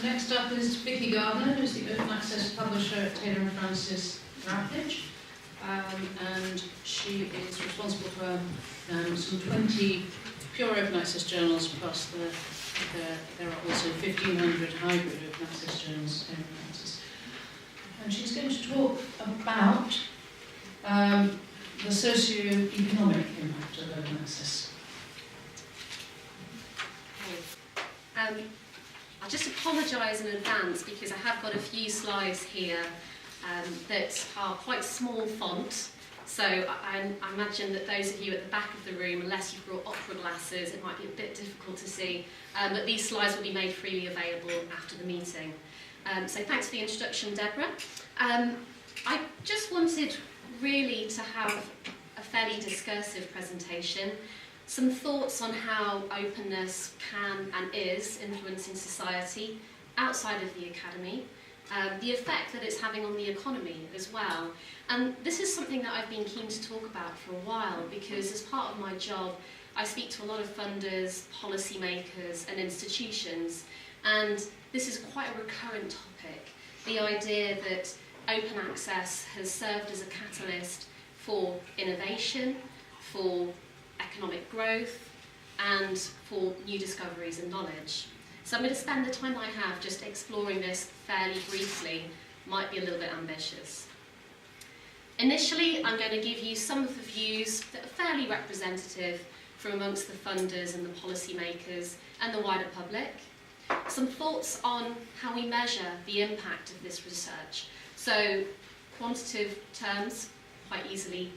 So next up is Vicky Gardner, who's the open access publisher at Taylor & Francis Routledge. And she is responsible for some 20 pure open access journals, plus there are also 1,500 hybrid open access journals in Francis. And she's going to talk about the socio-economic impact of open access. I'll just apologise in advance because I have got a few slides here that are quite small font. So I imagine that those of you at the back of the room, unless you've brought opera glasses, it might be a bit difficult to see. But these slides will be made freely available after the meeting. So thanks for the introduction, Deborah. I just wanted really to have a fairly discursive presentation. Some thoughts on how openness can and is influencing society outside of the academy, the effect that it's having on the economy as well. And this is something that I've been keen to talk about for a while because as part of my job, I speak to a lot of funders, policymakers and institutions, and this is quite a recurrent topic, the idea that open access has served as a catalyst for innovation, for economic growth and for new discoveries and knowledge. So I'm going to spend the time I have just exploring this fairly briefly. Might be a little bit ambitious. Initially, I'm going to give you some of the views that are fairly representative from amongst the funders and the policymakers and the wider public. Some thoughts on how we measure the impact of this research. So quantitative terms, quite easily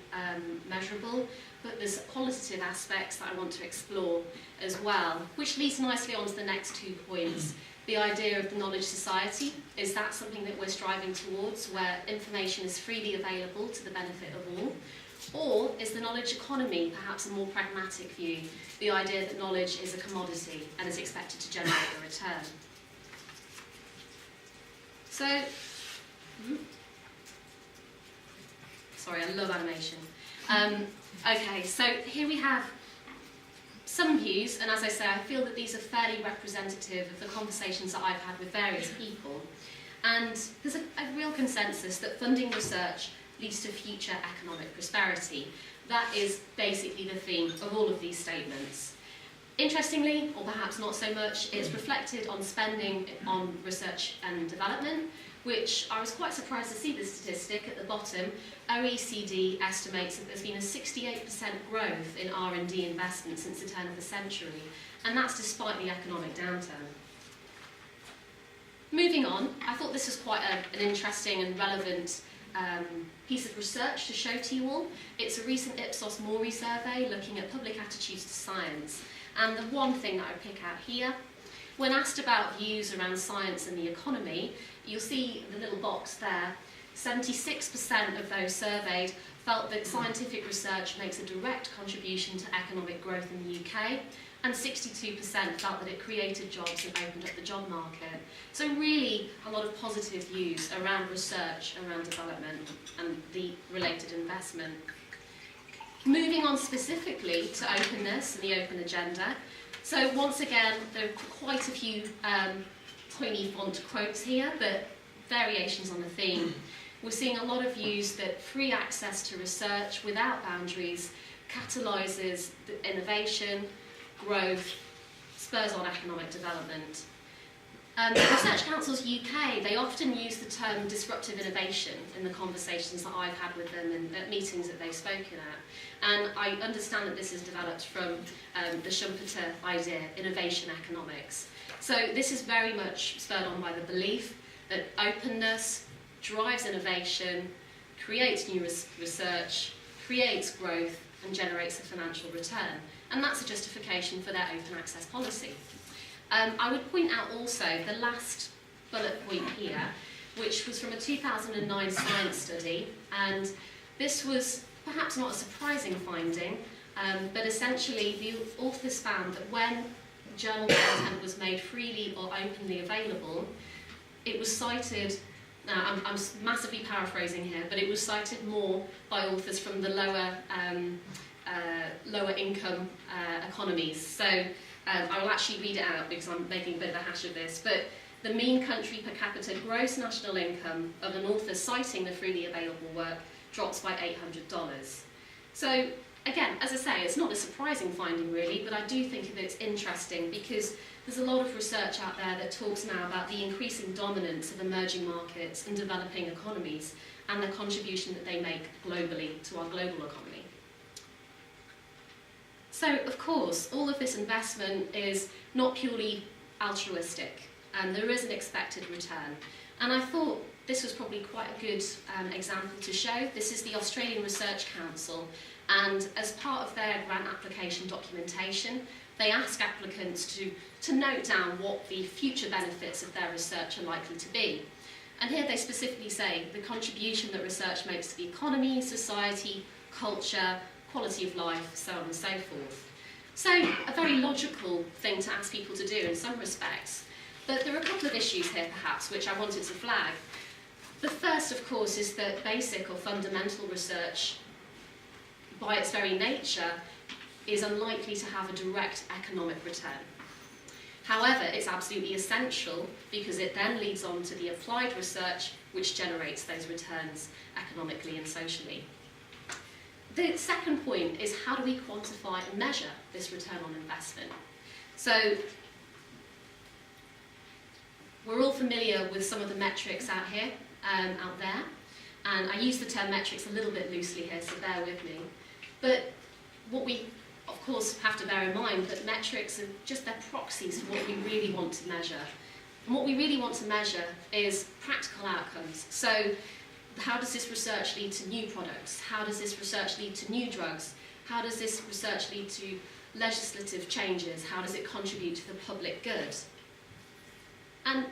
measurable, but there's qualitative aspects that I want to explore as well, which leads nicely on to the next 2 points. The idea of the knowledge society, is that something that we're striving towards, where information is freely available to the benefit of all? Or is the knowledge economy perhaps a more pragmatic view, the idea that knowledge is a commodity and is expected to generate a return? So, sorry, I love animation. Okay, so here we have some views, and as I say, I feel that these are fairly representative of the conversations that I've had with various people. And there's a real consensus that funding research leads to future economic prosperity. That is basically the theme of all of these statements. Interestingly, or perhaps not so much, it's reflected on spending on research and development, which I was quite surprised to see the statistic at the bottom. OECD estimates that there's been a 68% growth in R&D investment since the turn of the century, and that's despite the economic downturn. Moving on, I thought this was quite an interesting and relevant piece of research to show to you all. It's a recent Ipsos Mori survey looking at public attitudes to science, and the one thing that I pick out here, when asked about views around science and the economy, you'll see the little box there, 76% of those surveyed felt that scientific research makes a direct contribution to economic growth in the UK, and 62% felt that it created jobs and opened up the job market. So really a lot of positive views around research, around development and the related investment. Moving on specifically to openness and the open agenda. So once again, there are quite a few tiny font quotes here, but variations on the theme. We're seeing a lot of views that free access to research without boundaries catalyses the innovation, growth, spurs on economic development. Research Councils UK, they often use the term disruptive innovation in the conversations that I've had with them and at meetings that they've spoken at. And I understand that this is developed from the Schumpeter idea, innovation economics. So this is very much spurred on by the belief that openness drives innovation, creates new research, creates growth, and generates a financial return. And that's a justification for their open access policy. I would point out also the last bullet point here, which was from a 2009 science study, and this was perhaps not a surprising finding, but essentially the authors found that when journal content was made freely or openly available, it was cited, now I'm massively paraphrasing here, but it was cited more by authors from the lower income economies. So I will actually read it out because I'm making a bit of a hash of this, but the mean country per capita gross national income of an author citing the freely available work drops by $800. So again, as I say, it's not a surprising finding really, but I do think that it's interesting because there's a lot of research out there that talks now about the increasing dominance of emerging markets in developing economies and the contribution that they make globally to our global economy. So, of course, all of this investment is not purely altruistic, and there is an expected return. And I thought this was probably quite a good example to show. This is the Australian Research Council, and as part of their grant application documentation, they ask applicants to note down what the future benefits of their research are likely to be. And here they specifically say the contribution that research makes to the economy, society, culture, quality of life, so on and so forth. So, a very logical thing to ask people to do in some respects. But there are a couple of issues here, perhaps, which I wanted to flag. The first, of course, is that basic or fundamental research, by its very nature, is unlikely to have a direct economic return. However, it's absolutely essential because it then leads on to the applied research which generates those returns economically and socially. The second point is how do we quantify and measure this return on investment? So, we're all familiar with some of the metrics out here, out there, and I use the term metrics a little bit loosely here, so bear with me. But what we, of course, have to bear in mind that metrics are just their proxies for what we really want to measure. And what we really want to measure is practical outcomes. So, how does this research lead to new products? How does this research lead to new drugs? How does this research lead to legislative changes? How does it contribute to the public good? And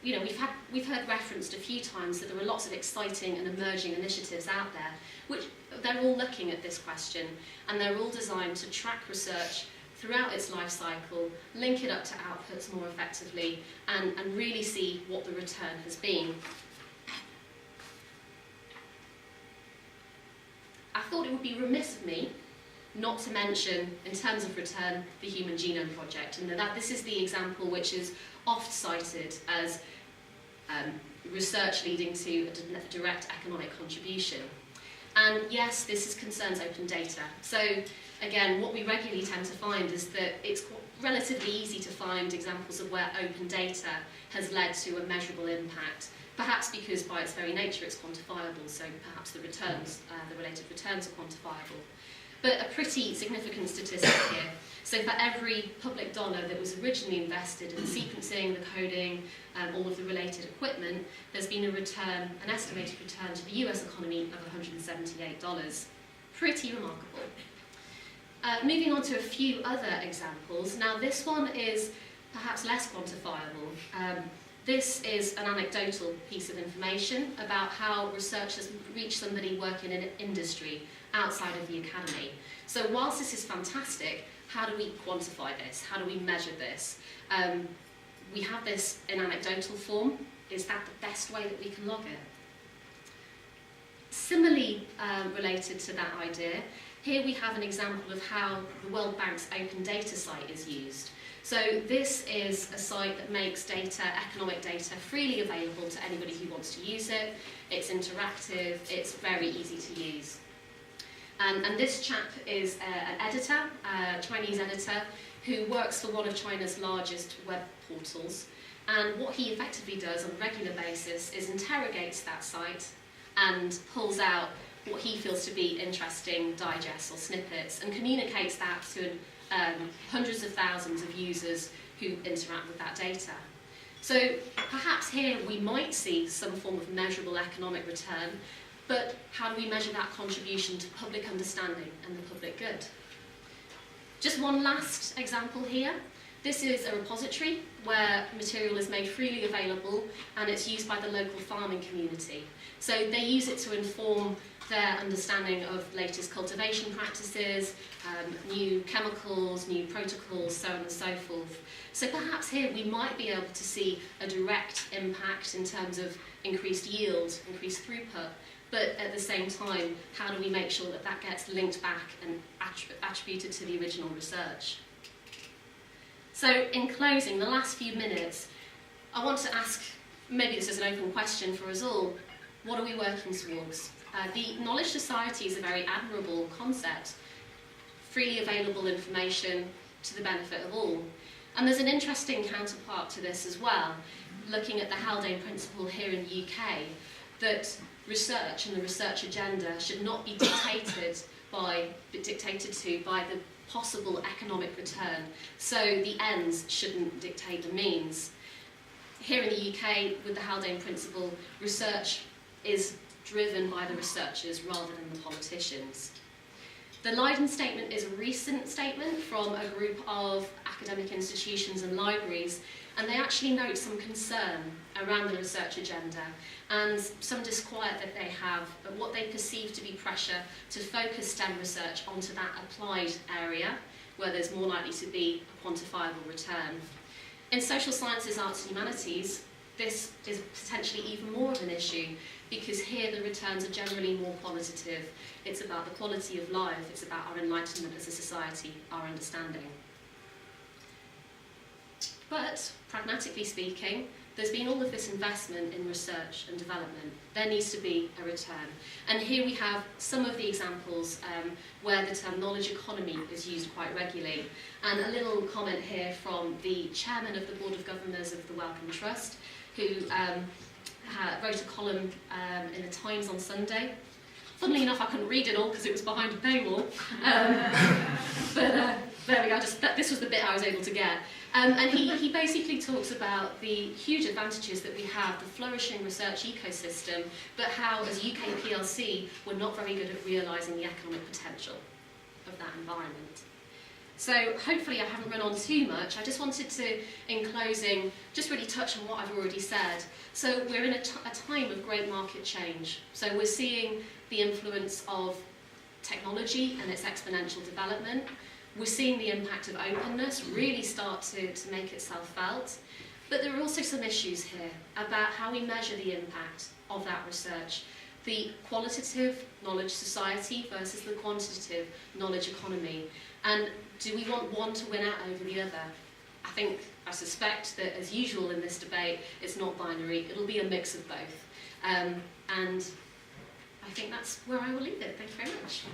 you know, we've heard referenced a few times that there are lots of exciting and emerging initiatives out there, which they're all looking at this question, and they're all designed to track research throughout its life cycle, link it up to outputs more effectively, and really see what the return has been. I thought it would be remiss of me not to mention, in terms of return, the Human Genome Project, and that this is the example which is oft cited as research leading to a direct economic contribution. And yes, this concerns open data. So again, what we regularly tend to find is that it's relatively easy to find examples of where open data has led to a measurable impact, perhaps because by its very nature it's quantifiable, so perhaps the returns, the related returns are quantifiable. But a pretty significant statistic here. So for every public dollar that was originally invested in sequencing, the coding, all of the related equipment, there's been a return, an estimated return to the US economy of $178. Pretty remarkable. Moving on to a few other examples. Now this one is perhaps less quantifiable. This is an anecdotal piece of information about how research has reached somebody working in industry outside of the academy. So whilst this is fantastic, how do we quantify this? How do we measure this? We have this in anecdotal form. Is that the best way that we can log it? Similarly related to that idea, here we have an example of how the World Bank's open data site is used. So this is a site that makes data, economic data, freely available to anybody who wants to use it. It's interactive, it's very easy to use. And this chap is an editor, a Chinese editor, who works for one of China's largest web portals. And what he effectively does on a regular basis is interrogates that site and pulls out what he feels to be interesting digests or snippets and communicates that to hundreds of thousands of users who interact with that data. So perhaps here we might see some form of measurable economic return, but how do we measure that contribution to public understanding and the public good? Just one last example here. This is a repository where material is made freely available and it's used by the local farming community. So they use it to inform their understanding of latest cultivation practices, new chemicals, new protocols, so on and so forth. So perhaps here we might be able to see a direct impact in terms of increased yield, increased throughput, but at the same time, how do we make sure that that gets linked back and attributed to the original research? So in closing, the last few minutes, I want to ask, maybe this is an open question for us all, what are we working towards? The knowledge society is a very admirable concept, freely available information to the benefit of all. And there's an interesting counterpart to this as well, looking at the Haldane Principle here in the UK, that research and the research agenda should not be dictated to by the possible economic return. So the ends shouldn't dictate the means. Here in the UK, with the Haldane Principle, research is driven by the researchers rather than the politicians. The Leiden Statement is a recent statement from a group of academic institutions and libraries, and they actually note some concern around the research agenda and some disquiet that they have at what they perceive to be pressure to focus STEM research onto that applied area where there's more likely to be a quantifiable return. In social sciences, arts and humanities, this is potentially even more of an issue because here the returns are generally more qualitative. It's about the quality of life, it's about our enlightenment as a society, our understanding. But, pragmatically speaking, there's been all of this investment in research and development. There needs to be a return. And here we have some of the examples where the term knowledge economy is used quite regularly. And a little comment here from the chairman of the Board of Governors of the Wellcome Trust, who wrote a column in the Times on Sunday. Funnily enough, I couldn't read it all because it was behind a paywall. But there we go, this was the bit I was able to get. And he basically talks about the huge advantages that we have, the flourishing research ecosystem, but how, as UK PLC, we're not very good at realising the economic potential of that environment. So hopefully I haven't run on too much. I just wanted to, in closing, just really touch on what I've already said. So we're in a time of great market change. So we're seeing the influence of technology and its exponential development. We're seeing the impact of openness really start to make itself felt. But there are also some issues here about how we measure the impact of that research. The qualitative knowledge society versus the quantitative knowledge economy. And do we want one to win out over the other? I suspect that, as usual in this debate, it's not binary. It'll be a mix of both. And I think that's where I will leave it. Thank you very much.